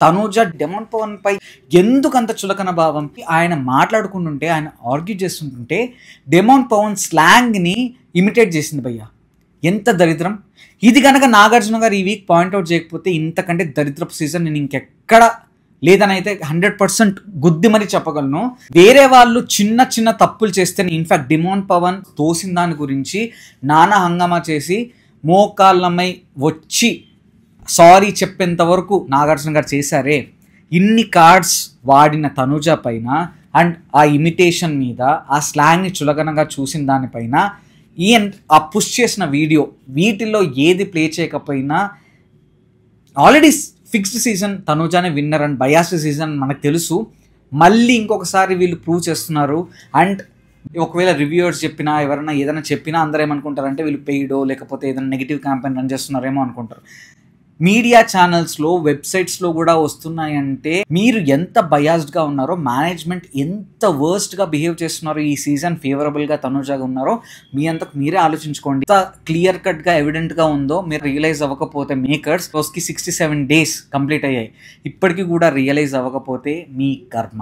Tanuja demon Pawan పై ఎందుకంత చులకన భావం? ఆయన మాట్లాడుకుంటుంటే, ఆయన ఆర్గ్యూ చేస్తుంటుంటే డెమాన్ పవన్ స్లాంగ్ని ఇమిటేట్ చేసింది భయ్య. ఎంత దరిద్రం! ఇది కనుక నాగార్జున గారు ఈ వీక్ పాయింట్అవుట్ చేయకపోతే ఇంతకంటే దరిద్రపు సీజన్ నేను ఇంకెక్కడ లేదని అయితే 100% గుద్ది మరీ చెప్పగలను. వేరే వాళ్ళు చిన్న చిన్న తప్పులు చేస్తే, ఇన్ఫాక్ట్ డెమాన్ పవన్ తోసిన దాని గురించి నానా హంగామా చేసి మోకాళ్ళమై వచ్చి సారీ చెప్పేంత వరకు నాగార్జున గారు చేశారే. ఇన్ని కార్డ్స్ వాడిన తనూజ పైన అండ్ ఆ ఇమిటేషన్ మీద, ఆ స్లాంగ్ని చులకనగా చూసిన దానిపైన, ఆ పుష్ చేసిన వీడియో, వీటిల్లో ఏది ప్లే చేయకపోయినా ఆల్రెడీ ఫిక్స్డ్ సీజన్ తనూజానే విన్నర్ అండ్ బయాస్డ్ సీజన్ మనకు తెలుసు. మళ్ళీ ఇంకొకసారి వీళ్ళు ప్రూవ్ చేస్తున్నారు. అండ్ ఒకవేళ రివ్యూవర్స్ చెప్పినా, ఎవరైనా ఏదైనా చెప్పినా అందరూ ఏమనుకుంటారంటే వీళ్ళు పెయిడో లేకపోతే ఏదైనా నెగిటివ్ క్యాంపెయిన్ రన్ చేస్తున్నారేమో అనుకుంటారు. మీడియా ఛానల్స్లో, వెబ్సైట్స్లో కూడా వస్తున్నాయంటే మీరు ఎంత బయాస్డ్గా ఉన్నారో, మేనేజ్మెంట్ ఎంత వర్స్ట్గా బిహేవ్ చేస్తున్నారో, ఈ సీజన్ ఫేవరబుల్గా తనూజాగా ఉన్నారో మీ అంతకు మీరే ఆలోచించుకోండి. ఎంత క్లియర్ కట్గా ఎవిడెంట్గా ఉందో మీరు రియలైజ్ అవ్వకపోతే, మేకర్స్ రోజుకి 67 days కంప్లీట్ అయ్యాయి, ఇప్పటికీ కూడా రియలైజ్ అవ్వకపోతే మీ కర్మ.